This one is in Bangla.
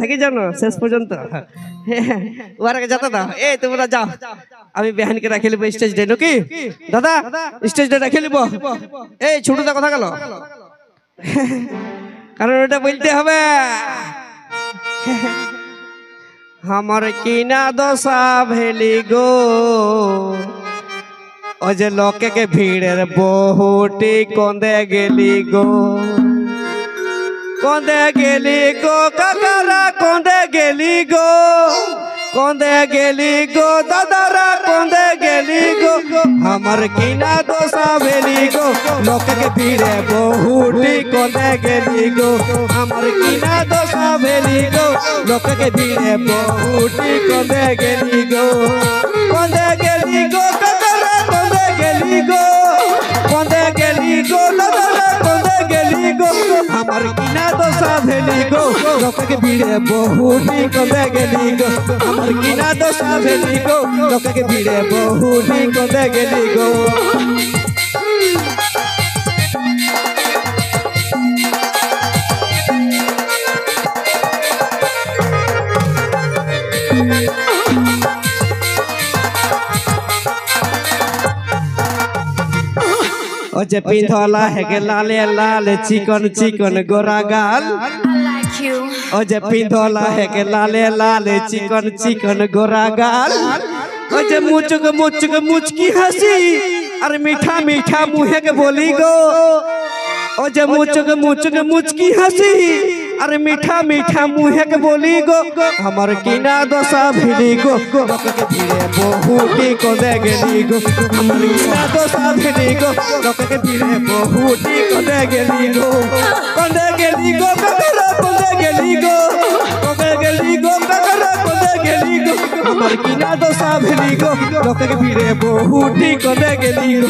থেকে যাও না শেষ পর্যন্ত ওরাকে যেতে দাও। এই তোমরা যাও, আমি বেহানকে রাখে নিবো স্টেজ ডে নাকি দাদা, স্টেজ ডে রাখে নিবো। এই ছোটদা কথা গেল, কারণ ওটা বলতে হবে। আমার কিনা দশা ভেলি গো, ও যে লোকে ভিড়ের বহুটি কন্দে গেলি গো, কন্দে গেলি গো কাকারা, কন্দে গেলি গো, কন্দে গেলি গো দাদারা, কন্দে গেলি গো। আমার কিনা দশা ভেলি গো, লোকে ভিড়ে বহুটি কন্দে গেলি গো। আমার কিনা দশা ভেলি গো, লোকে ভিড়ে বহুটি কন্দে গেলি গো, কন্দে গেলি গো কাকারা, কন্দে গেলি গো, কন্দে গেলি গো দাদারা, কন্দে গেলি গো। আমার কিনা দশা ভেলি গো, লোকে ভিড়ে বহুটি কন্দে গেলি গো। আমার কিনা দশা ভেলি গো, লোকে ভিড়ে বহুটি কন্দে গেলি গো। ও যে পিন্ধলা হেগে লালে লাল চিকন চিকন গোরা গাল, ও যে পিন্ধলা হেগে লালে লাল চিকন চিকন গোরা গাল। ও যে মুচুক মুচুক মুচকি হাসি আর মিঠা মিঠা মুহে के बोली गो। ও যে মুচুক মুচুক মুচকি হাসি আর মিঠা মিঠা মুহে के बोली गो। আমার কিনা দশা ভিলি গো, লোকে ভিড়ে বহুটি কন্দে গেলি গো। আমার কিনা দশা ভিলি গো, লোকে ভিড়ে বহুটি কন্দে গেলি গো, কন্দে গেলি গো কাকারা, কন্দে গেলি গো, কন্দে গেলি গো কাকারা, কন্দে গেলি গো। আমার কিনা দশা ভিলি গো, লোকে ভিড়ে বহুটি কন্দে গেলি গো।